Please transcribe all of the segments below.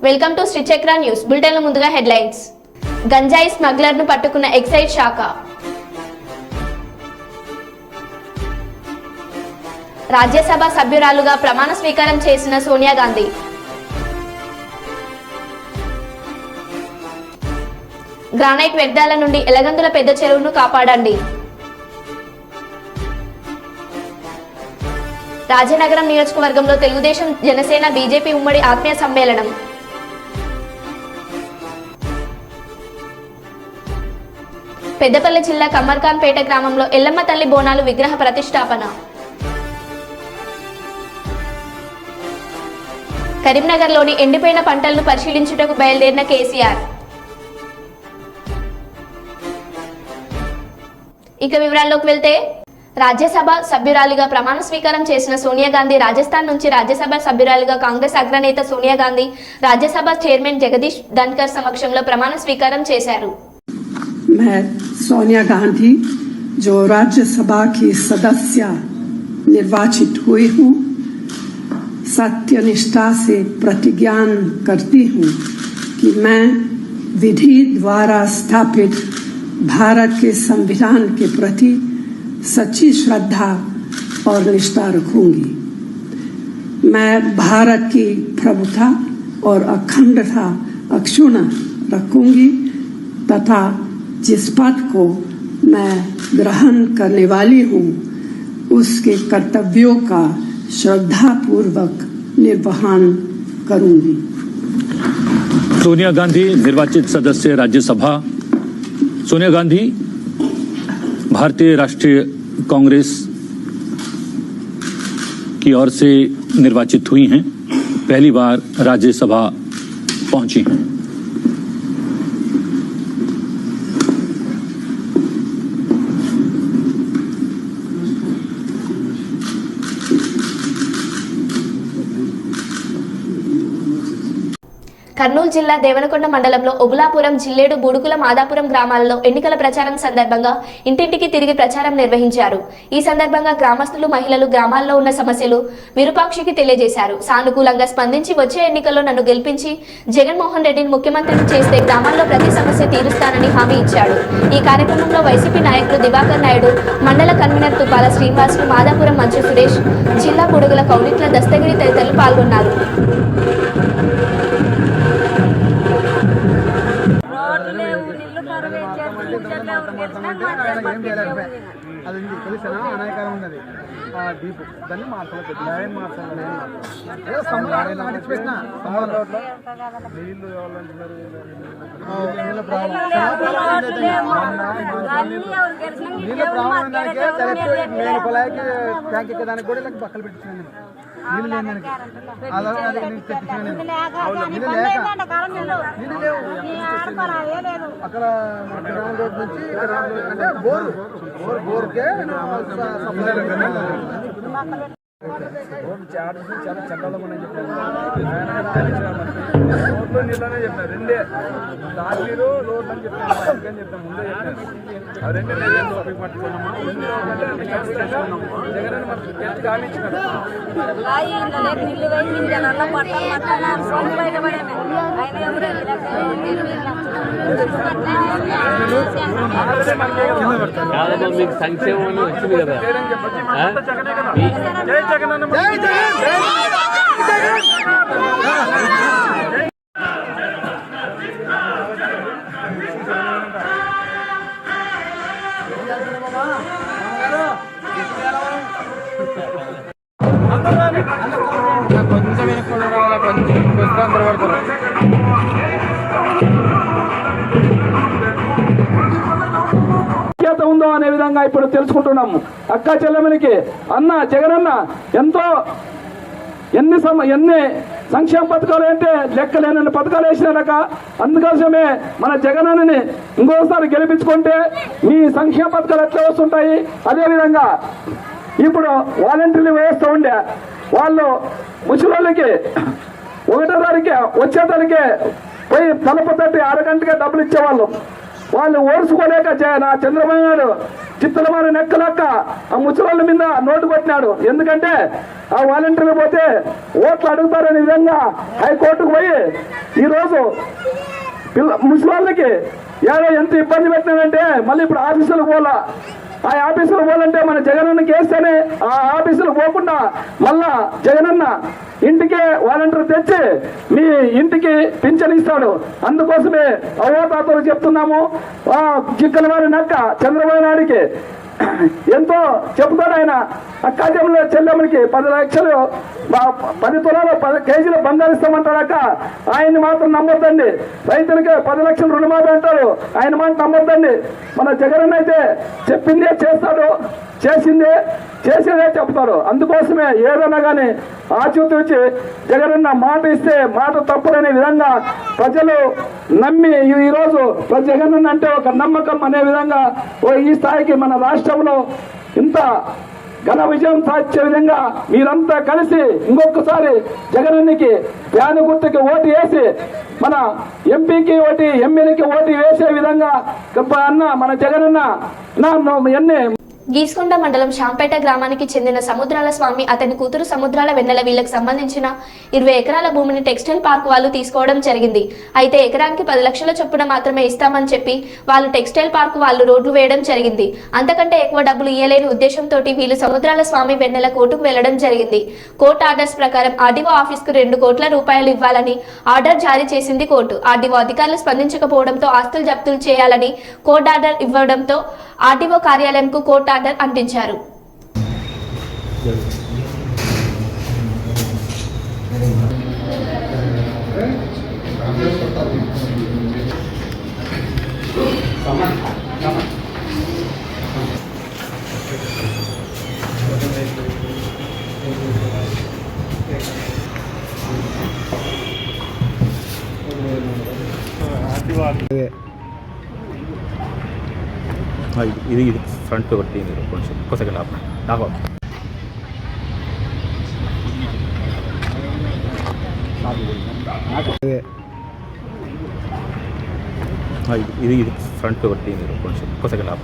Welcome to Sri Chakra news బులెటిన్ల ముందుగా headlines. గంజాయి స్మగ్లర్ను పట్టుకున్న ఎక్సైజ్ శాఖ. రాజ్యసభ సభ్యురాలుగా ప్రమాణ స్వీకారం చేసిన సోనియా గాంధీ. గ్రానైట్ వ్యర్థాల నుండి ఎలగందుల పెద్ద చెరువును కాపాడండి. రాజనగరం నియోజకవర్గంలో తెలుగుదేశం, జనసేన, బీజేపీ ఉమ్మడి ఆత్మీయ సమ్మేళనం. పెద్దపల్లి జిల్లా కమ్మర్ఖాన్పేట గ్రామంలో ఎల్లమ్మ తల్లి బోనాలు విగ్రహ ప్రతిష్టాపన. కరీంనగర్లోని ఎండిపోయిన పంటలను పరిశీలించుటకు బయలుదేరిన కేసీఆర్. ఇక వివరాల్లోకి వెళ్తే, రాజ్యసభ సభ్యురాలిగా ప్రమాణ స్వీకారం చేసిన సోనియా గాంధీ రాజస్థాన్ నుంచి రాజ్యసభ సభ్యురాలిగా కాంగ్రెస్ అగ్రనేత సోనియా గాంధీ రాజ్యసభ చైర్మన్ జగదీష్ ధన్కర్ సమక్షంలో ప్రమాణ స్వీకారం చేశారు. मैं सोनिया गांधी जो राज्यसभा की सदस्य निर्वाचित हुई हूँ, सत्यनिष्ठा से प्रतिज्ञा करती हूँ कि मैं विधि द्वारा स्थापित भारत के संविधान के प्रति सच्ची श्रद्धा और निष्ठा रखूंगी। मैं भारत की प्रभुता और अखंडता अक्षुण्ण रखूंगी तथा जिस पद को मैं ग्रहण करने वाली हूँ उसके कर्तव्यों का श्रद्धापूर्वक निर्वहन करूंगी। सोनिया गांधी निर्वाचित सदस्य राज्यसभा। सोनिया गांधी भारतीय राष्ट्रीय कांग्रेस की ओर से निर्वाचित हुई हैं, पहली बार राज्यसभा पहुंची हैं। కర్నూలు జిల్లా దేవనకొండ మండలంలో ఒబులాపురం, జిల్లేడు, బుడుకుల, మాదాపురం గ్రామాలలో ఎన్నికల ప్రచారం సందర్భంగా ఇంటింటికి తిరిగి ప్రచారం నిర్వహించారు. ఈ సందర్భంగా గ్రామస్తులు, మహిళలు గ్రామాల్లో ఉన్న సమస్యలు విరూపాక్షికి తెలియజేశారు. సానుకూలంగా స్పందించి వచ్చే ఎన్నికల్లో నన్ను గెలిపించి జగన్మోహన్ రెడ్డిని ముఖ్యమంత్రిని చేస్తే గ్రామాల్లో ప్రతి సమస్య తీరుస్తానని హామీ ఇచ్చాడు. ఈ కార్యక్రమంలో వైసీపీ నాయకులు దివాకర్ నాయుడు, మండల కన్వీనర్ తుపాల శ్రీనివాసులు, మాదాపురం మంచు సురేష్, జిల్లా బుడుగుల కౌలిట్ల దస్తగిరి తదితరులు పాల్గొన్నారు. అది తెలుసా అనాయకారం ఉన్నది డీప్ దాన్ని మార్చాలి, లైన్ మార్చాలి. నీళ్ళు కావాలంటున్నారు, నీళ్ళ ప్రాబ్లం నేను పొలాయికి ట్యాంక్ ఎక్కడానికి కూడా ఇలా పక్కలు పెట్టించాను. నీళ్ళు లేని దానికి అదే నేను తెప్పించాను. నీళ్ళు లేక నీళ్ళు లేవు అక్కడ గ్రామం రోడ్ నుంచి అంటే బోర్కే చాలా చట్టాలు మనం చెప్పాను. రోడ్లో నీళ్ళనే చెప్పాను, రెండే తాగిరు రోడ్లు అని చెప్పాను. అందుకని చెప్పాను, ముందే చెప్పాను. ఆ రెండు పట్టుకున్నాము. జగన్ మనకు గెలిచి కానిచ్చినాడు. మీకు సంక్షేమం వచ్చింది కదా. జై జగన్ అన్న, జై జగన్, జై జగన్. కొంచెం వెనక్కి రావాలా, కొంచెం అందరూ పడతారు. ఉందో అనే విధంగా ఇప్పుడు తెలుసుకుంటున్నాము. అక్క చెల్లెమనికి అన్న జగనన్న ఎంతో ఎన్ని సంక్షేమ పథకాలు అంటే లెక్కలేనన్ని పథకాలు వేసినారక. అందుకోసమే మన జగనన్నని ఇంకోసారి గెలిపించుకుంటే మీ సంక్షేమ పథకాలు ఎట్లా వస్తుంటాయి. అదేవిధంగా ఇప్పుడు వాలంటీర్లు వ్యవస్థ ఉండే వాళ్ళు ముసలికి 1వ తారీఖు వచ్చేసరికి పోయి తలుపు తట్టి 6 గంటకే డబ్బులు ఇచ్చేవాళ్ళు. వాళ్ళు ఓర్చుకోలేక నా చంద్రబాబు నాయుడు చిత్తలమారి నెక్కలక్క ఆ ముసలోళ్ళ మీద నోటు కొట్టినాడు. ఎందుకంటే ఆ వాలంటీర్లు పోతే ఓట్లు అడుగుతారనే విధంగా హైకోర్టుకు పోయి ముసలి ఏదో ఎంత ఇబ్బంది పెట్టినాడంటే మళ్ళీ ఇప్పుడు ఆఫీసులకు పోలా. ఆ ఆఫీసులు పోవాలంటే మన జగనన్నకి వేస్తేనే ఆ ఆఫీసులు పోకుండా మళ్ళా జగనన్న ఇంటికే వాలంటీర్ తెచ్చి మీ ఇంటికి పింఛన్ ఇస్తాడు. అందుకోసమే అవతాతలు చెప్తున్నాము. చిక్కల వారి నక్క చంద్రబాబు నాయుడికి ఎంతో చెప్తాడు ఆయన. అక్కాజంలో చెల్లెమ్మకి 10 లక్షలు 10 తులాలు 10 కేజీలు బంగారు ఇస్తామంటాడక. ఆయన్ని మాత్రం నమ్మొద్దండి. రైతులకి 10 లక్షలు రుణమాఫీ అంటారు, ఆయన మాట నమ్మొద్దండి. మన జగన్ అయితే చెప్పిందే చేస్తాడు, చేసేదే చెప్తాడు. అందుకోసమే ఏదన్నా కానీ ఆచూతూచి జగనన్న మాట ఇస్తే మాట తప్పుడనే విధంగా ప్రజలు నమ్మి ఈరోజు జగనన్న అంటే ఒక నమ్మకం అనే విధంగా ఈ స్థాయికి మన రాష్ట్రంలో ఇంత ఘన విజయం సాధించే విధంగా మీరంతా కలిసి ఇంకొకసారి జగనన్నకి ఫ్యాను గుర్తుకి ఓటు వేసి మన ఎంపీకి ఓటు ఎమ్మెల్యేకి ఓటు వేసే విధంగా అన్న మన జగనన్న ఎన్ని గీసుకొండ మండలం శాంపేట గ్రామానికి చెందిన సముద్రాల స్వామి, అతని కూతురు సముద్రాల వెన్నెల వీళ్ళకి సంబంధించిన 20 ఎకరాల భూమిని టెక్స్టైల్ పార్క్ వాళ్ళు తీసుకోవడం జరిగింది. అయితే ఎకరానికి 10 లక్షల చొప్పున మాత్రమే ఇస్తామని చెప్పి వాళ్ళు టెక్స్టైల్ పార్క్ వాళ్ళు రోడ్లు వేయడం జరిగింది. అంతకంటే ఎక్కువ డబ్బులు ఇయ్యలేని ఉద్దేశంతో వీళ్ళు సముద్రాల స్వామి వెన్నెల కోర్టుకు వెళ్లడం జరిగింది. కోర్టు ఆర్డర్స్ ప్రకారం ఆర్డీఓ ఆఫీస్ కు 2 కోట్ల రూపాయలు ఇవ్వాలని ఆర్డర్ జారీ చేసింది కోర్టు. ఆర్డీఓ అధికారులు స్పందించకపోవడంతో ఆస్తులు జప్తులు చేయాలని కోర్టు ఆర్డర్ ఇవ్వడంతో ఆర్డీఓ కార్యాలయంకు కోర్టు ఆర్డర్ అంటించారు. ఇది ఫ్రంట్ ఒకటి కొంచెం ఒక్క సెకండ్ నాకు ఇది ఫ్రంట్ ఒకటి కొంచెం ఒక్క సెకండ్ నాకు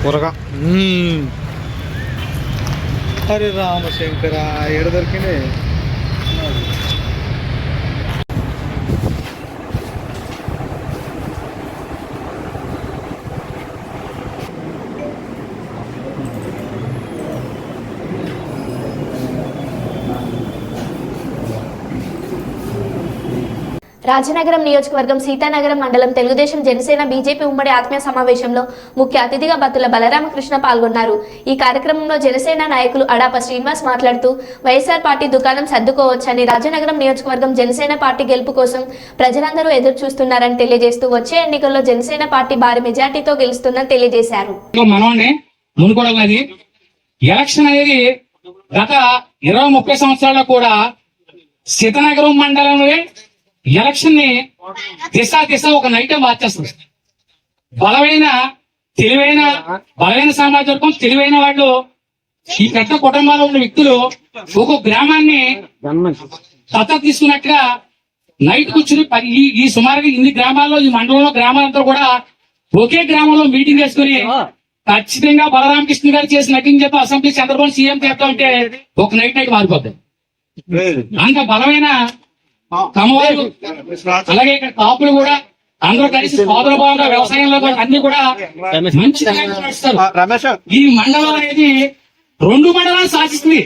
త్వరగా హరే రామశంకర ఎడ దొరికింది. రాజనగరం నియోజకవర్గం సీతానగరం మండలం తెలుగుదేశం జనసేన బీజేపీ ఉమ్మడి ఆత్మీయ సమావేశంలో ముఖ్య అతిథిగా బత్తుల బలరామకృష్ణ పాల్గొన్నారు. ఈ కార్యక్రమంలో జనసేన నాయకులు అడాప శ్రీనివాస్ మాట్లాడుతూ వైఎస్ఆర్ పార్టీ దుకాణం సర్దుకోవచ్చని, రాజనగరం నియోజకవర్గం జనసేన పార్టీ గెలుపు కోసం ప్రజలందరూ ఎదురు చూస్తున్నారని తెలియజేస్తూ వచ్చే ఎన్నికల్లో జనసేన పార్టీ భారీ మెజార్టీతో గెలుస్తుందని తెలియజేశారు. ఎలక్షన్ అనేది గత 20-30 సంవత్సరాల్లో కూడా సీతానగరం మండలంలో ఎలక్షన్ ని దిశ ఒక నైటే మార్చేస్తుంది. బలమైన సామాజిక వర్గం, తెలివైన వాళ్ళు, ఈ పెద్ద కుటుంబాల్లో ఉన్న వ్యక్తులు ఒక గ్రామాన్ని దత్తత తీసుకున్నట్టుగా నైట్ కూర్చుని ఈ సుమారుగా ఇన్ని గ్రామాల్లో, ఈ మండలంలో గ్రామాలంతా కూడా ఒకే గ్రామంలో మీటింగ్ వేసుకుని ఖచ్చితంగా బలరామకృష్ణ గారు చేసి నటించేత అసెంబ్లీ చంద్రబాబు సీఎం చేస్తా ఉంటే ఒక నైట్ మారిపోద్ది. అంత బలమైన కమవాళ్ళు, అలాగే ఇక్కడ కాపులు కూడా అందరూ కలిసి సోదరభావంగా వ్యవసాయంలో అన్ని కూడా మంచి ఈ మండలం అనేది 2 మండలాలు శాసిస్తుంది.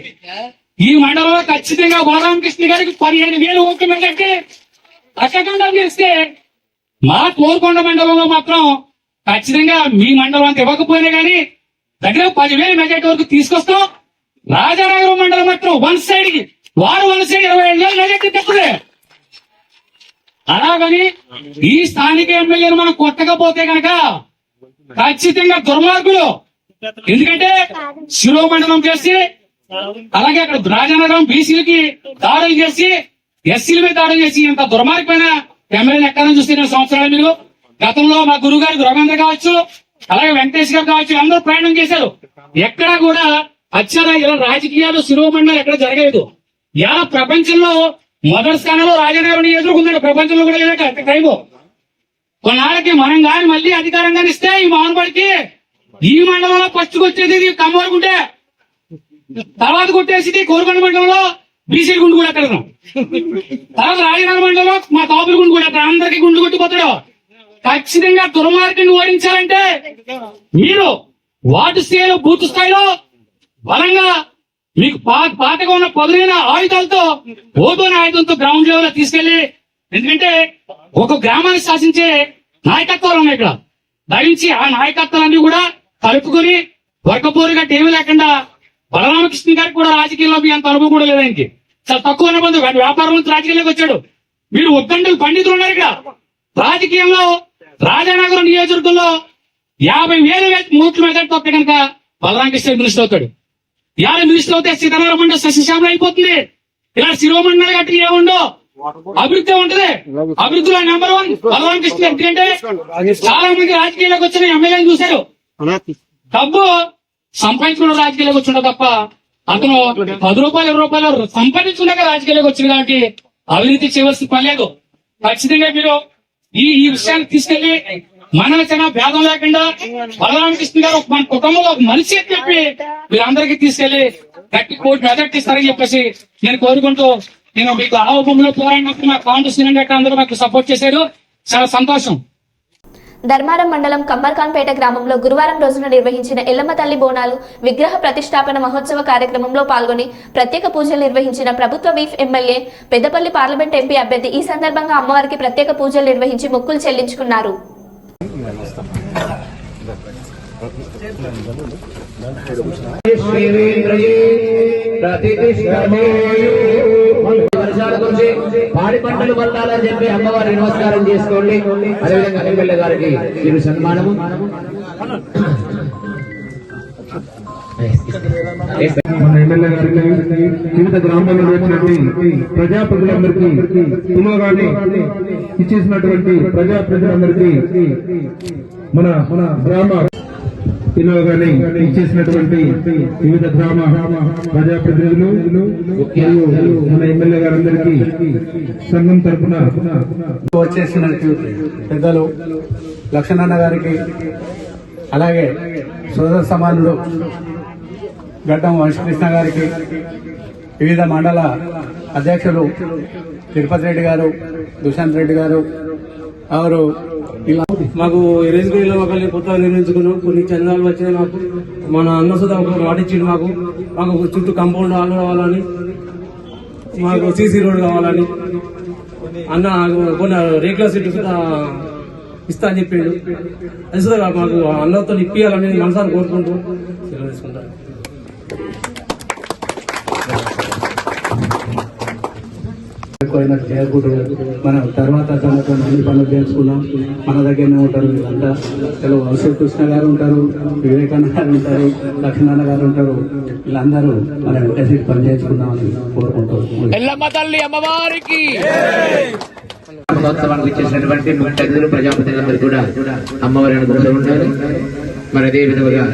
ఈ మండలంలో ఖచ్చితంగా బలరామకృష్ణ గారికి 15,000 ఓట్లు కంటే అక్కకుండా చేస్తే మా కోరుకొండ మండలంలో మాత్రం ఖచ్చితంగా మీ మండలం అంత ఇవ్వకపోయినా కానీ దగ్గర 10,000 మెజార్టీ వరకు తీసుకొస్తాం. రాజానగరం మండలం మాత్రం వన్ సైడ్ 25,000 మెజార్టీ తెప్పుడే. అలాగని ఈ స్థానిక ఎమ్మెల్యేలు మనం కొట్టకపోతే కనుక ఖచ్చితంగా దుర్మార్గులు. ఎందుకంటే శిరోమండలం చేసి అలాగే అక్కడ రాజానగరం బీసీలకి దాడులు చేసి ఎస్సీల మీద దాడులు చేసి ఇంత దుర్మార్గమైన ఎమ్మెల్యేలు ఎక్కడ చూస్తే 2 సంవత్సరాలు మీరు గతంలో మా గురువు గారికి రవీంద్ర కావచ్చు, అలాగే వెంకటేష్ గారు కావచ్చు, అందరూ ప్రయాణం చేశారు. ఎక్కడా కూడా అచ్చరా ఇలా రాజకీయాలు శిరోమండలం ఎక్కడ జరగలేదు. ఇలా ప్రపంచంలో మొదటి స్థానంలో రాజానగరం ఎదుర్కొన్నాడు. ప్రపంచంలో కూడా లేదట టైము. కొన్నాళ్ళకి మనం కానీ మళ్ళీ అధికారంగా ఇస్తే ఈ మహానుభాడికి ఈ మండలంలో ఫస్ట్ వచ్చేది కమ్మవరకు ఉంటే తర్వాత కొట్టేసి కోరుకొండ మండలంలో బీసీ గుండు కూడా ఎక్కడను, తర్వాత రాజనగరం మండలంలో మా తాపుల గుండు కూడా ఎక్కడ, అందరికీ గుండు కొట్టిపోతాడు. ఖచ్చితంగా దుర్మార్గాన్ని ఓడించాలంటే మీరు వార్డు స్థాయిలో బూత్ స్థాయిలో బలంగా మీకు పాతగా ఉన్న పదునైన ఆయుధాలతో ఓదోని ఆయుధంతో గ్రౌండ్ లెవెల్ తీసుకెళ్లి, ఎందుకంటే ఒక గ్రామాన్ని శాసించే నాయకత్వాలు ఉన్నాయి ఇక్కడ. దయించి ఆ నాయకత్వాలన్నీ కూడా కలుపుకొని వర్గపోరుగా ఏమీ లేకుండా బలరామకృష్ణ గారికి కూడా రాజకీయాల్లో మీ అంత అనుభవం కూడా లేదు. ఆయనకి చాలా తక్కువ అనుబంధం, వ్యాపారం నుంచి రాజకీయాల్లోకి వచ్చాడు. మీరు ఒద్దండలు పండితులు ఉన్నారు ఇక్కడ. రాజకీయంలో రాజానగరం నియోజకవర్గంలో 50,000 ఓట్ల మెజార్టీ తొక్క కనుక బలరామకృష్ణ మినిస్టర్ అవుతాడు. 50 మినిస్టర్ అవుతే సీతారామ మండలం సస్యశ్యామలు అయిపోతుంది. ఇలా శిరోమండలి గట్టి ఏముండో అభివృద్ధి ఉంటది. అభివృద్ధిలో నెంబర్ 1 బలరామకృష్ణ. ఎందుకంటే చాలా మంది రాజకీయాలకు వచ్చిన ఎమ్మెల్యేని చూశారు. డబ్బు సంపాదించుకున్న రాజకీయాలకు వచ్చిన తప్ప అతను 10 రూపాయలు 20 రూపాయలు సంపాదించుకున్నాక రాజకీయాలకు వచ్చింది. కాబట్టి అవినీతి చేయవలసిన పని లేదు. ఖచ్చితంగా మీరు ఈ విషయాన్ని తీసుకెళ్లి మన చిన్న భేదం లేకుండా బలరామకృష్ణ గారు మన కుటుంబంలో ఒక మనిషి అని చెప్పి మీరందరికీ తీసుకెళ్లి గట్టి కోటి మెజార్టీ ఇస్తారని చెప్పేసి నేను కోరుకుంటూ, నేను మీకు ఆహోపంలో పోరాడినప్పుడు మా కాంగ్రెస్ అందరూ మాకు సపోర్ట్ చేశారు. చాలా సంతోషం. ధర్మారం మండలం కమ్మర్ఖాన్పేట గ్రామంలో గురువారం రోజున నిర్వహించిన ఎల్లమ్మ తల్లి బోనాలు విగ్రహ ప్రతిష్టాపన మహోత్సవ కార్యక్రమంలో పాల్గొని ప్రత్యేక పూజలు నిర్వహించిన ప్రభుత్వ weft MLA Peddapalli parliament MP అభ్యర్థి ఈ సందర్భంగా అమ్మవారికి ప్రత్యేక పూజలు నిర్వహించి మొక్కులు చెల్లించుకున్నారు. పాడి పంటలు పండాలని చెప్పి అమ్మవారికి నమస్కారం చేసుకోండి. అదేవిధంగా ఎమ్మెల్యే గారికి మీరు సన్మానము. మన ఎమ్మెల్యే గారికి వివిధ గ్రామాల్లో వచ్చినటువంటి ప్రజాప్రతినిధులందరికీ తుమ్మగాని ఇచ్చేసినటువంటి ప్రజాప్రతినిధులందరికీ మన గ్రామ ఇలాగానే ఇచ్చేసినటువంటి వివిధ గ్రామ ప్రజాప్రతినిధులు మరియు మన ఎమ్మెల్యే గారందరికీ సంఘం తరఫున వచ్చేసినట్టు పెద్దలు లక్ష్మణన్న గారికి, అలాగే సోదర సమానుడు గడ్డం వంశకృష్ణ గారికి, వివిధ మండల అధ్యక్షులు తిరుపతి రెడ్డి గారు, దుశాంత్ రెడ్డి గారు, వారు మాకు రేజుగూడలో ఒకరిని కొత్తగా నిర్మించుకున్నాం. కొన్ని చందాలు వచ్చినాయి. మాకు మన అన్న సుధా ఒక వాటిచ్చిండు. మాకు చుట్టూ కాంపౌండ్ హాల్ కావాలని, మాకు సీసీ రోడ్ కావాలని, అన్న కొన్ని రేకుల సీట్లు సుధా ఇస్తా అని చెప్పిండు. అది సుధా మాకు అన్నతో ఇప్పియాలని మనసారి కోరుకుంటూ సెలవు తీసుకుంటారు. చేయకూడదు. మనం తర్వాత తనతో అన్ని పనులు చేసుకున్నాం. మన దగ్గరనే ఉంటారు వీళ్ళంతా. తెలుగు వంశీ కృష్ణ గారు ఉంటారు, వివేకానంద గారు ఉంటారు, లక్ష్మణ గారు ఉంటారు. వీళ్ళందరూ మనం వెంకటేశ్వరి పని చేసుకుందామని కోరుకుంటారు. మహోత్సవానికి ఇచ్చేసినటువంటి ముఖ్య అతిథులు ప్రజాప్రతినిధులందరూ కూడా అమ్మవారి అనుగ్రహంలో ఉంటారు. మరి అదే విధంగా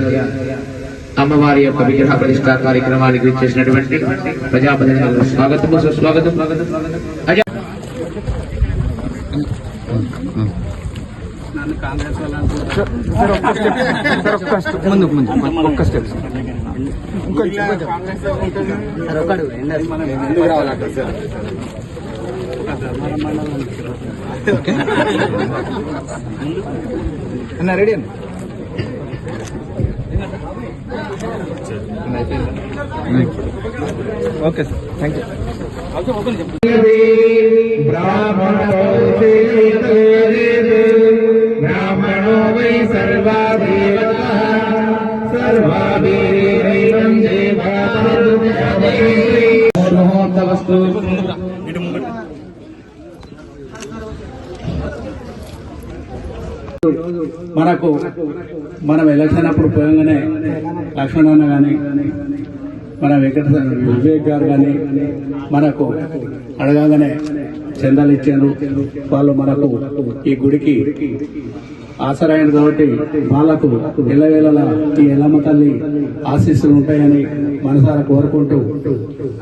అమ్మవారి యొక్క విగ్రహ ప్రతిష్ఠా కార్యక్రమానికి ఇచ్చేసినటువంటి ప్రజాప్రతినిధులకు స్వాగతం సుస్వాగతం. రెడీ అండి. Okay sir, thank you. బ్రాహ్మణో వై సర్వ మనకు మనం ఎలక్షన్ అప్పుడు పోయంగానే లక్ష్మణన్న కానీ మన వివేక్ గారు కానీ మనకు అడగానే చందాలు ఇచ్చారు. వాళ్ళు మనకు ఈ గుడికి ఆసరాయను కాబట్టి వాళ్ళకు ఎల్లవేళలా ఈ ఎల్లమ్మ తల్లి ఆశీస్సులు ఉంటాయని మనసారా కోరుకుంటూ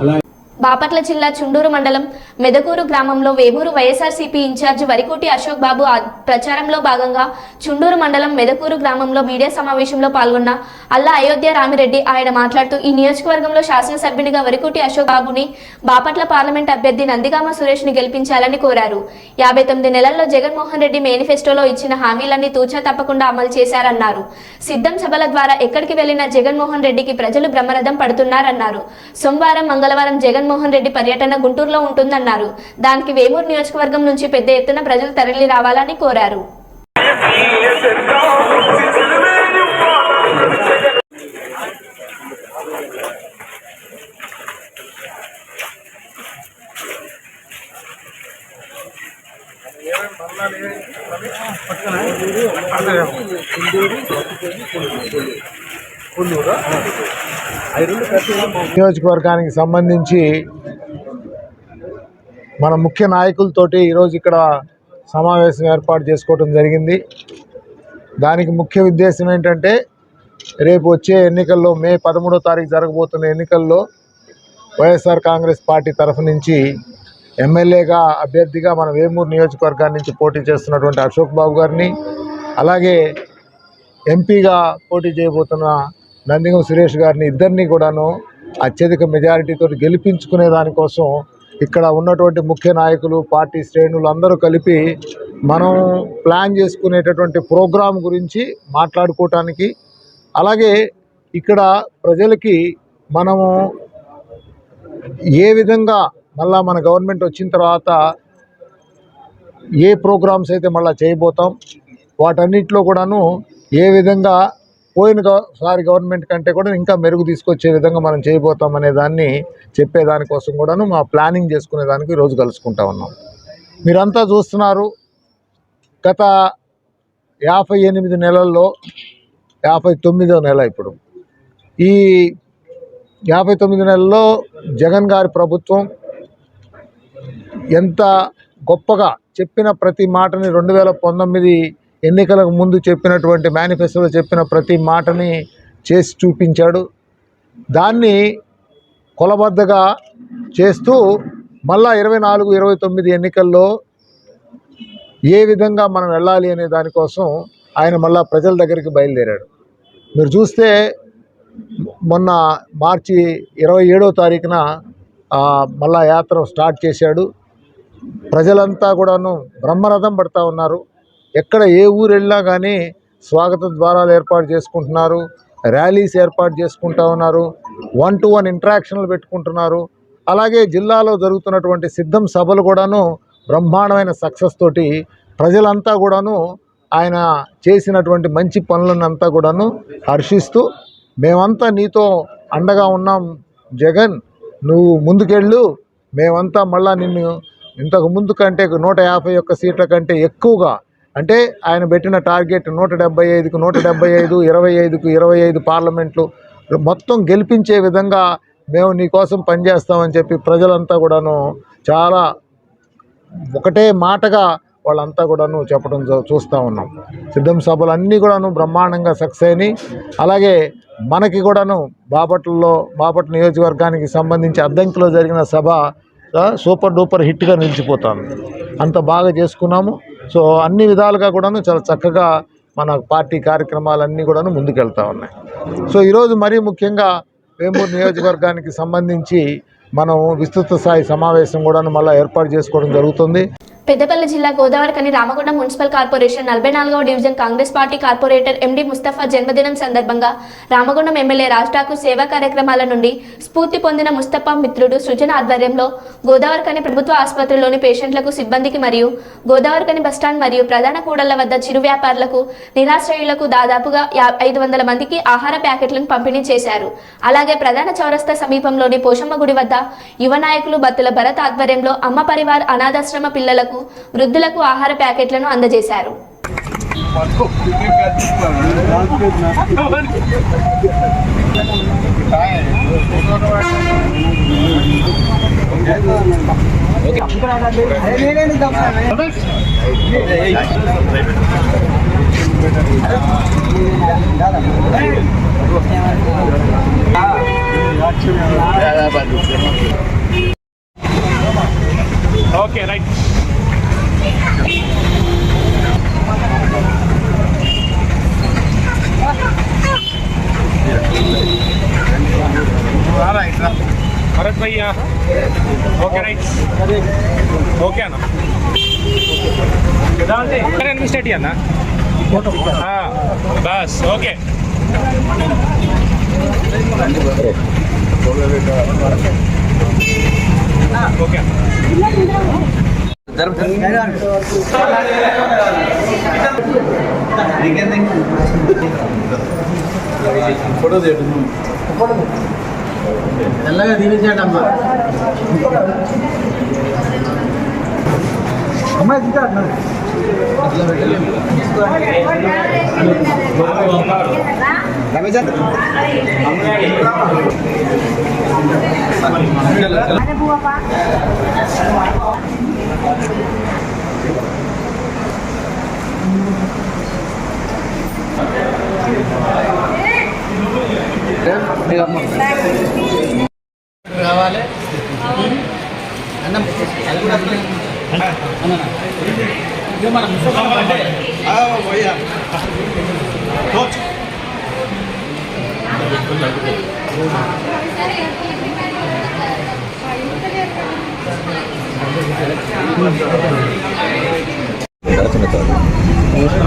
అలా బాపట్ల జిల్లా చుండూరు మండలం మెదకూరు గ్రామంలో వేమూరు వైఎస్ఆర్సీపీ ఇన్ఛార్జ్ వరికోటి అశోక్ బాబు ప్రచారంలో భాగంగా చుండూరు మండలం మెదకూరు గ్రామంలో మీడియా సమావేశంలో పాల్గొన్న అల్లా అయోధ్య రామిరెడ్డి ఆయన మాట్లాడుతూ ఈ నియోజకవర్గంలో శాసనసభ్యునిగా వరికోటి అశోక్ బాబుని బాపట్ల పార్లమెంట్ అభ్యర్థి నందిగామ సురేష్ ని గెలిపించాలని కోరారు. 59 నెలల్లో జగన్మోహన్ రెడ్డి మేనిఫెస్టోలో ఇచ్చిన హామీలన్నీ తూచా తప్పకుండా అమలు చేశారన్నారు. సిద్ధం సభల ద్వారా ఎక్కడికి వెళ్లిన జగన్మోహన్ రెడ్డికి ప్రజలు బ్రహ్మరథం పడుతున్నారన్నారు. సోమవారం మంగళవారం జగన్మోహన్ రెడ్డి పర్యటన గుంటూరులో ఉంటుందన్నారు. దానికి వేమూరు నియోజకవర్గం నుంచి పెద్ద ఎత్తున ప్రజలు తరలి రావాలని కోరారు. నియోజకవర్గానికి సంబంధించి మన ముఖ్య నాయకులతోటి ఈరోజు ఇక్కడ సమావేశం ఏర్పాటు చేసుకోవడం జరిగింది. దానికి ముఖ్య ఉద్దేశం ఏంటంటే రేపు వచ్చే ఎన్నికల్లో మే 13వ తారీఖు జరగబోతున్న ఎన్నికల్లో వైఎస్ఆర్ కాంగ్రెస్ పార్టీ తరఫు నుంచి ఎమ్మెల్యేగా అభ్యర్థిగా మన వేమూరు నియోజకవర్గాన్ని నుంచి పోటీ చేస్తున్నటువంటి అశోక్ బాబు గారిని, అలాగే ఎంపీగా పోటీ చేయబోతున్న నందిగం సురేష్ గారిని ఇద్దరిని కూడాను అత్యధిక మెజారిటీతో గెలిపించుకునే దానికోసం ఇక్కడ ఉన్నటువంటి ముఖ్య నాయకులు, పార్టీ శ్రేణులు అందరూ కలిపి మనం ప్లాన్ చేసుకునేటటువంటి ప్రోగ్రాం గురించి మాట్లాడుకోవటానికి, అలాగే ఇక్కడ ప్రజలకి మనము ఏ విధంగా మళ్ళా మన గవర్నమెంట్ వచ్చిన తర్వాత ఏ ప్రోగ్రామ్స్ అయితే మళ్ళీ చేయబోతాం, వాటన్నిటిలో కూడాను ఏ విధంగా పోయినసారి గవర్నమెంట్ కంటే కూడా ఇంకా మెరుగు తీసుకొచ్చే విధంగా మనం చేయబోతాం అనే దాన్ని చెప్పేదానికోసం కూడాను మా ప్లానింగ్ చేసుకునే దానికి ఈరోజు కలుసుకుంటా ఉన్నాం. మీరంతా చూస్తున్నారు, గత 58 నెలల్లో 59వ నెల ఇప్పుడు. ఈ 59 నెలల్లో జగన్ గారి ప్రభుత్వం ఎంత గొప్పగా చెప్పిన ప్రతి మాటని 2019 ఎన్నికలకు ముందు చెప్పినటువంటి మేనిఫెస్టోలో చెప్పిన ప్రతి మాటని చేసి చూపించాడు. దాన్ని కొలబద్దగా చేస్తూ మళ్ళా 24-29 ఎన్నికల్లో ఏ విధంగా మనం వెళ్ళాలి అనే దానికోసం ఆయన మళ్ళా ప్రజల దగ్గరికి బయలుదేరాడు. మీరు చూస్తే మొన్న మార్చి 27వ తారీఖున మళ్ళా యాత్ర స్టార్ట్ చేశాడు. ప్రజలంతా కూడాను బ్రహ్మరథం పడుతూ ఉన్నారు. ఎక్కడ ఏ ఊరు వెళ్ళినా కానీ స్వాగత ద్వారాలు ఏర్పాటు చేసుకుంటున్నారు, ర్యాలీస్ ఏర్పాటు చేసుకుంటూ ఉన్నారు, 1-to-1 ఇంటరాక్షన్లు పెట్టుకుంటున్నారు. అలాగే జిల్లాలో జరుగుతున్నటువంటి సిద్ధం సభలు కూడాను బ్రహ్మాండమైన సక్సెస్ తోటి ప్రజలంతా కూడాను ఆయన చేసినటువంటి మంచి పనులనంతా కూడాను హర్షిస్తూ, మేమంతా నీతో అండగా ఉన్నాం జగన్, నువ్వు ముందుకెళ్ళు, మేమంతా మళ్ళా నిన్ను ఇంతకు ముందు కంటే 151 సీట్ల కంటే ఎక్కువగా, అంటే ఆయన పెట్టిన టార్గెట్ 175కు 175, 25కు 25 పార్లమెంట్లు మొత్తం గెలిపించే విధంగా మేము నీకోసం పనిచేస్తామని చెప్పి ప్రజలంతా కూడాను చాలా ఒకటే మాటగా వాళ్ళంతా కూడాను చెప్పడం చూస్తూ ఉన్నాం. సిద్ధం సభలు అన్నీ కూడాను బ్రహ్మాండంగా సక్సెస్ అయినాయి. అలాగే మనకి కూడాను బాపట్ల నియోజకవర్గానికి సంబంధించి అద్దంకిలో జరిగిన సభ సూపర్ డూపర్ హిట్గా నిలిచిపోతాను. అంత బాగా చేసుకున్నాము. సో అన్ని విధాలుగా కూడాను చాలా చక్కగా మన పార్టీ కార్యక్రమాలన్నీ కూడాను ముందుకెళ్తూ ఉన్నాయి. సో ఈరోజు మరీ ముఖ్యంగా వేమూరు నియోజకవర్గానికి సంబంధించి మనం విస్తృత స్థాయి సమావేశం కూడాను మళ్ళీ ఏర్పాటు చేసుకోవడం జరుగుతుంది. పెద్దపల్లి జిల్లా గోదావరికని రామగుండం మున్సిపల్ కార్పొరేషన్ 44వ division Congress party corporator MD Mustafa జన్మదినం సందర్భంగా రామగుండం ఎమ్మెల్యే రాజ్ ఠాకూర్ సేవా కార్యక్రమాల నుండి స్ఫూర్తి పొందిన ముస్తఫా మిత్రుడు సృజన ఆధ్వర్యంలో గోదావరికని ప్రభుత్వ ఆసుపత్రిలోని పేషెంట్లకు సిబ్బందికి మరియు గోదావరికని బస్టాండ్ మరియు ప్రధాన కూడళ్ల వద్ద చిరు వ్యాపారులకు నిరాశ్రయులకు దాదాపుగా 500 మందికి ఆహార ప్యాకెట్లను పంపిణీ చేశారు. అలాగే ప్రధాన చౌరస్తా సమీపంలోని పోషమ్మ గుడి వద్ద యువ నాయకులు బత్తుల భరత్ ఆధ్వర్యంలో అమ్మ పరివార్ అనాథాశ్రమ పిల్లలకు వృద్ధులకు ఆహార ప్యాకెట్లను అందజేశారు. Okay right. भरत भैया ओके राइट ओके अना स्टेट अना हाँ बस ओके ओके फोटो दे తెల్లగా దీవించండి అమ్మా. అమ్మాయి రావాలి అన్నం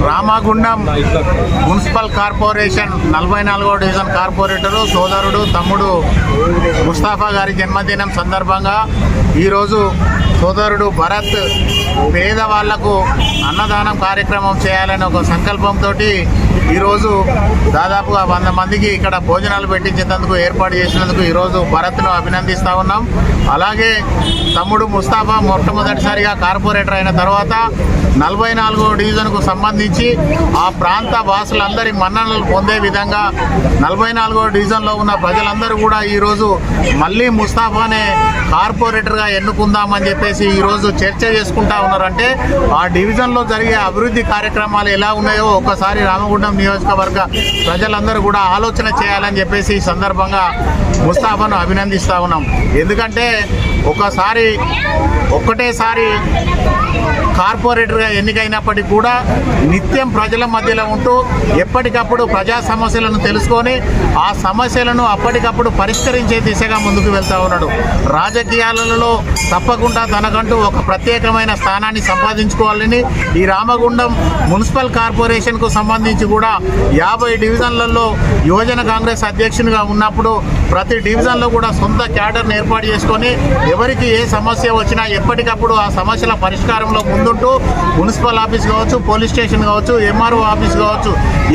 రామగుండం మున్సిపల్ కార్పొరేషన్ 44వ డివిజన్ కార్పొరేటరు సోదరుడు తమ్ముడు ముస్తాఫా గారి జన్మదినం సందర్భంగా ఈరోజు సోదరుడు భరత్ పేదవాళ్లకు అన్నదానం కార్యక్రమం చేయాలని ఒక సంకల్పంతో ఈరోజు దాదాపుగా 100 మందికి ఇక్కడ భోజనాలు పెట్టించేందుకు ఏర్పాటు చేసినందుకు ఈరోజు భరత్ను అభినందిస్తూ ఉన్నాం. అలాగే తమ్ముడు ముస్తాఫా మొట్టమొదటిసారిగా కార్పొరేటర్ అయిన తర్వాత 44వ డివిజన్కు సంబంధించి ఆ ప్రాంత వాసులందరి మన్ననలు పొందే విధంగా 44వ డివిజన్లో ఉన్న ప్రజలందరూ కూడా ఈరోజు మళ్ళీ ముస్తాఫానే కార్పొరేటర్గా ఎన్నుకుందామని చెప్పేసి ఈరోజు చర్చ చేసుకుంటా ఉన్నారంటే ఆ డివిజన్లో జరిగే అభివృద్ధి కార్యక్రమాలు ఎలా ఉన్నాయో ఒక్కసారి రామగుండం నియోజకవర్గ ప్రజలందరూ కూడా ఆలోచన చేయాలని చెప్పేసి ఈ సందర్భంగా ముస్తాఫాను అభినందిస్తూ ఉన్నాం. ఎందుకంటే ఒక్కటేసారి కార్పొరేటర్గా ఎన్నికైనప్పటికీ కూడా నిత్యం ప్రజల మధ్యలో ఉంటూ ఎప్పటికప్పుడు ప్రజా సమస్యలను తెలుసుకొని ఆ సమస్యలను అప్పటికప్పుడు పరిష్కరించే దిశగా ముందుకు వెళ్తూ ఉన్నాడు. రాజకీయాలలో తప్పకుండా తనకంటూ ఒక ప్రత్యేకమైన స్థానాన్ని సంపాదించుకోవాలని ఈ రామగుండం మున్సిపల్ కార్పొరేషన్కు సంబంధించి కూడా 50 డివిజన్లలో యువజన కాంగ్రెస్ అధ్యక్షునిగా ఉన్నప్పుడు ప్రతి డివిజన్లో కూడా సొంత క్యాడర్ను ఏర్పాటు చేసుకొని ఎవరికి ఏ సమస్య వచ్చినా ఎప్పటికప్పుడు ఆ సమస్యల పరిష్కారంలో ముందుంటూ మున్సిపల్ ఆఫీస్ కావచ్చు, పోలీస్ స్టేషన్ కావచ్చు, ఎంఆర్ఓ ఆఫీస్ కావచ్చు,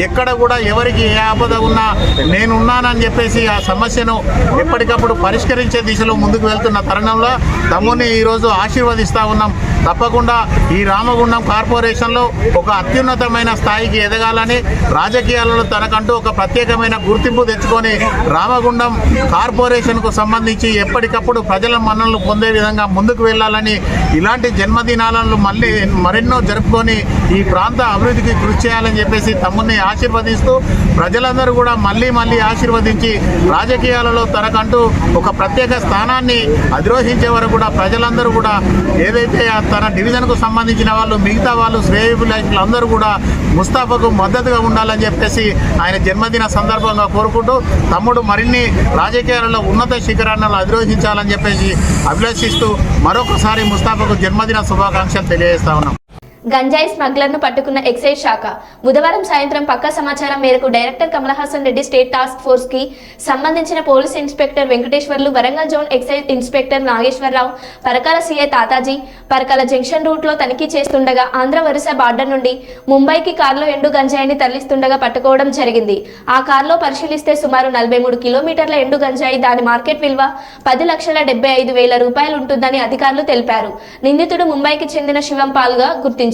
ఎక్కడ కూడా ఎవరికి ఏ ఆపద ఉన్నా నేనున్నానని చెప్పేసి ఆ సమస్యను ఎప్పటికప్పుడు పరిష్కరించే దిశలో ముందుకు వెళ్తున్న తరుణంలో తమ్ముని ఈరోజు ఆశీర్వదిస్తూ ఉన్నాం. తప్పకుండా ఈ రామగుండం కార్పొరేషన్లో ఒక అత్యున్నతమైన స్థాయికి ఎదగాలని, రాజకీయాలలో తనకంటూ ఒక ప్రత్యేకమైన గుర్తింపు తెచ్చుకొని రామగుండం కార్పొరేషన్కు సంబంధించి ఎప్పటికప్పుడు ప్రజల మన్ననలు పొందే విధంగా ముందుకు వెళ్ళాలని, ఇలాంటి జన్మదినాలను మరెన్నో జరుపుకొని ఈ ప్రాంత అభివృద్ధికి కృషి చేయాలని చెప్పేసి తమ్ముని ఆశీర్వదిస్తూ ప్రజలందరూ కూడా మళ్ళీ ఆశీర్వదించి రాజకీయాలలో తనకంటూ ఒక ప్రత్యేక స్థానాన్ని అధిరోహించే వరకు కూడా ప్రజలందరూ కూడా ఏదైతే తన డివిజన్కు సంబంధించిన వాళ్ళు మిగతా వాళ్ళు శ్రేయోభిలాషులందరూ కూడా ముస్తాఫాకు మద్దతుగా ఉండాలని చెప్పేసి ఆయన జన్మదిన సందర్భంగా కోరుకుంటూ తమ్ముడు మరిన్ని రాజకీయాలలో ఉన్నత శిఖరాలను అధిరోహించాలని చెప్పేసి అభిలషిస్తూ మరొకసారి ముస్తాఫాకు జన్మదిన శుభాకాంక్షలు తెలియజేస్తా ఉన్నాం. గంజాయి స్మగ్లర్ను పట్టుకున్న ఎక్సైజ్ శాఖ బుధవారం సాయంత్రం పక్కా సమాచారం మేరకు director Kamalahasan Reddy state task force కి సంబంధించిన police inspector Venkateswarlu, Warangal zone excise inspector Nageswararao, Parakala CI Tataji Parakala junction route లో తనిఖీ చేస్తుండగా ఆంధ్ర వరుస బార్డర్ నుండి ముంబైకి కారులో ఎండు గంజాయిని తరలిస్తుండగా పట్టుకోవడం జరిగింది. ఆ కారులో పరిశీలిస్తే సుమారు 43 కిలోమీటర్ల ఎండు గంజాయి, దాని మార్కెట్ విలువ 10,75,000 రూపాయలు ఉంటుందని అధికారులు తెలిపారు. నిందితుడు ముంబైకి చెందిన శివం పాల్గా గుర్తించారు.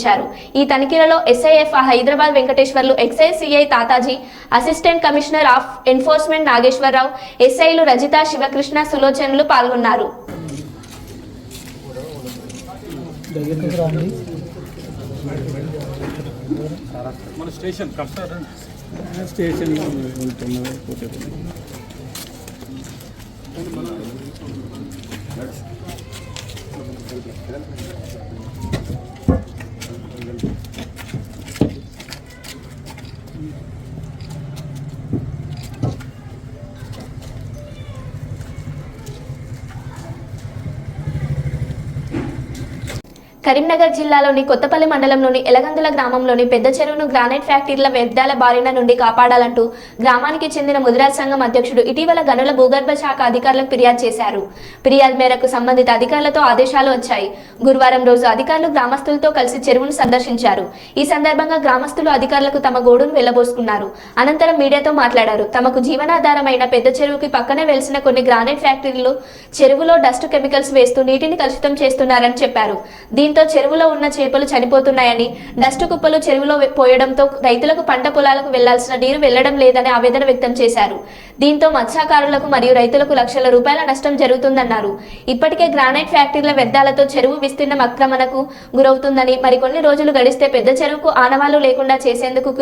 ఈ తనిఖీలలో SIF Hyderabad Venkateswarlu, excise CI Tataji, assistant commissioner of enforcement Nageswararao, ఎస్ఐలు రజిత, శివకృష్ణ, సులోచనలు పాల్గొన్నారు. కరీంనగర్ జిల్లాలోని కొత్తపల్లి మండలంలోని ఎలగందుల గ్రామంలోని పెద్ద చెరువును గ్రానైట్ ఫ్యాక్టరీల వ్యర్థాల బారిన నుండి కాపాడాలంటూ గ్రామానికి చెందిన ముదిరాజ్ సంఘం అధ్యక్షుడు ఇటీవల గనుల భూగర్భ శాఖ అధికారులకు ఫిర్యాదు చేశారు. ఫిర్యాదు మేరకు సంబంధిత అధికారులతో ఆదేశాలు వచ్చాయి. గురువారం రోజు అధికారులు గ్రామస్తులతో కలిసి చెరువును సందర్శించారు. ఈ సందర్భంగా గ్రామస్తులు అధికారులకు తమ గోడును వెళ్లబోసుకున్నారు. అనంతరం మీడియాతో మాట్లాడారు. తమకు జీవనాధారమైన పెద్ద చెరువుకి పక్కనే వెలిసిన కొన్ని గ్రానైట్ ఫ్యాక్టరీలు చెరువులో డస్ట్ కెమికల్స్ వేస్తూ నీటిని కలుషితం చేస్తున్నారని చెప్పారు. దీంతో చెరువులో ఉన్న చేపలు చనిపోతున్నాయని, డస్ట్ కుప్పలు చెరువులో పోయడంతో రైతులకు పంట పొలాలకు వెళ్లాల్సిన నీరు వెళ్లడం లేదని ఆవేదన వ్యక్తం చేశారు. దీంతో మత్స్యకారులకు మరియు రైతులకు లక్షల రూపాయల నష్టం జరుగుతుందన్నారు. ఇప్పటికే గ్రానైట్ ఫ్యాక్టరీల వ్యర్థాలతో చెరువు విస్తీర్ణం ఆక్రమణకు గురవుతుందని, మరికొన్ని రోజులు గడిస్తే పెద్ద చెరువుకు ఆనవాళ్లు లేకుండా చేసేందుకు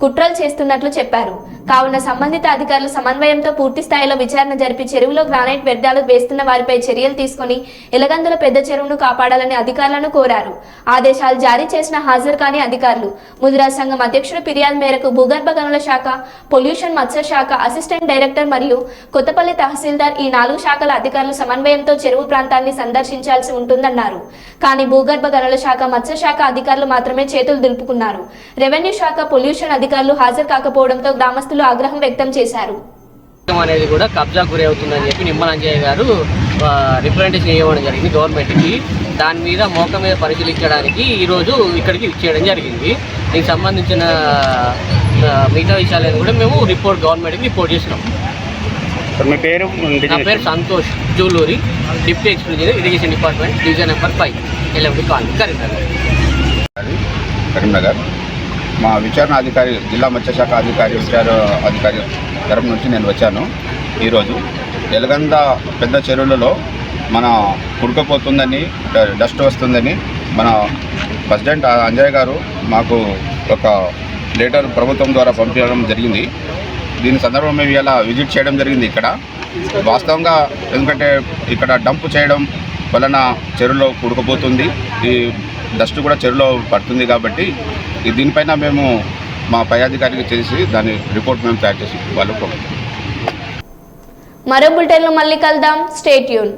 కుట్రలు చేస్తున్నట్లు చెప్పారు. కావున సంబంధిత అధికారులు సమన్వయంతో పూర్తి స్థాయిలో విచారణ జరిపి చెరువులో గ్రానైట్ వ్యర్థాలు వేస్తున్న వారిపై చర్యలు తీసుకుని ఎలగందుల పెద్ద చెరువును కాపాడాలని అధికారులను కోరారు. ఆదేశాలు జారీ చేసిన హాజరు కాని అధికారులు ముదిరాజ్ సంఘం అధ్యక్షుడు ఫిర్యాదు మేరకు భూగర్భ గనుల శాఖ, పొల్యూషన్ మత్స్య శాఖ అసిస్టెంట్ డైరెక్టర్ మరియు కొత్తపల్లి తహసీల్దార్ ఈ 4 శాఖల అధికారులు సమన్వయంతో చెరువు ప్రాంతాన్ని సందర్శించాల్సి ఉంటుందన్నారు. కానీ భూగర్భ గనుల శాఖ, మత్స్య శాఖ అధికారులు మాత్రమే చేతులు దులుపుకున్నారు. రెవెన్యూ శాఖ, పొల్యూషన్ అధికారులు హాజరు కాకపోవడంతో గ్రామస్తులు ఆగ్రహం వ్యక్తం చేశారు. అనేది కూడా కబ్జా గురి అవుతుందని చెప్పి నిమ్మలంజయ్య గారు రిప్రజెంటేషన్ ఇవ్వడం జరిగింది గవర్నమెంట్కి. దాని మీద మోక మీద పరిశీలించడానికి ఈరోజు ఇక్కడికి ఇచ్చేయడం జరిగింది. దీనికి సంబంధించిన మిగతా విషయాలను కూడా మేము గవర్నమెంట్కి రిపోర్ట్ చేసినాం. మీ పేరు? నా పేరు Santosh Juluri, deputy exclusive irrigation department, division number 5, LMD colony, Karimnagar. మా విచారణ అధికారి, జిల్లా మత్స్యశాఖ అధికారి తరపు నుంచి నేను వచ్చాను. ఈరోజు ఎలగంద పెద్ద చెరువులలో మన ఉడకపోతుందని, డస్ట్ వస్తుందని మన ప్రెసిడెంట్ అంజయ్ గారు మాకు ఒక లెటర్ ప్రభుత్వం ద్వారా పంపించడం జరిగింది. దీని సందర్భంగా మేము ఇలా విజిట్ చేయడం జరిగింది. ఇక్కడ వాస్తవంగా ఎందుకంటే ఇక్కడ డంప్ చేయడం వలన చెరువులో ఉడకపోతుంది, ఈ డస్ట్ కూడా చెరువులో పడుతుంది. కాబట్టి దీనిపైన మేము మా పై అధికారికి చేసి దాని రిపోర్ట్ మేము తయారు చేసి వాళ్ళు మరో బులెటిన్లో మళ్ళీ కలుద్దాం. Stay tune.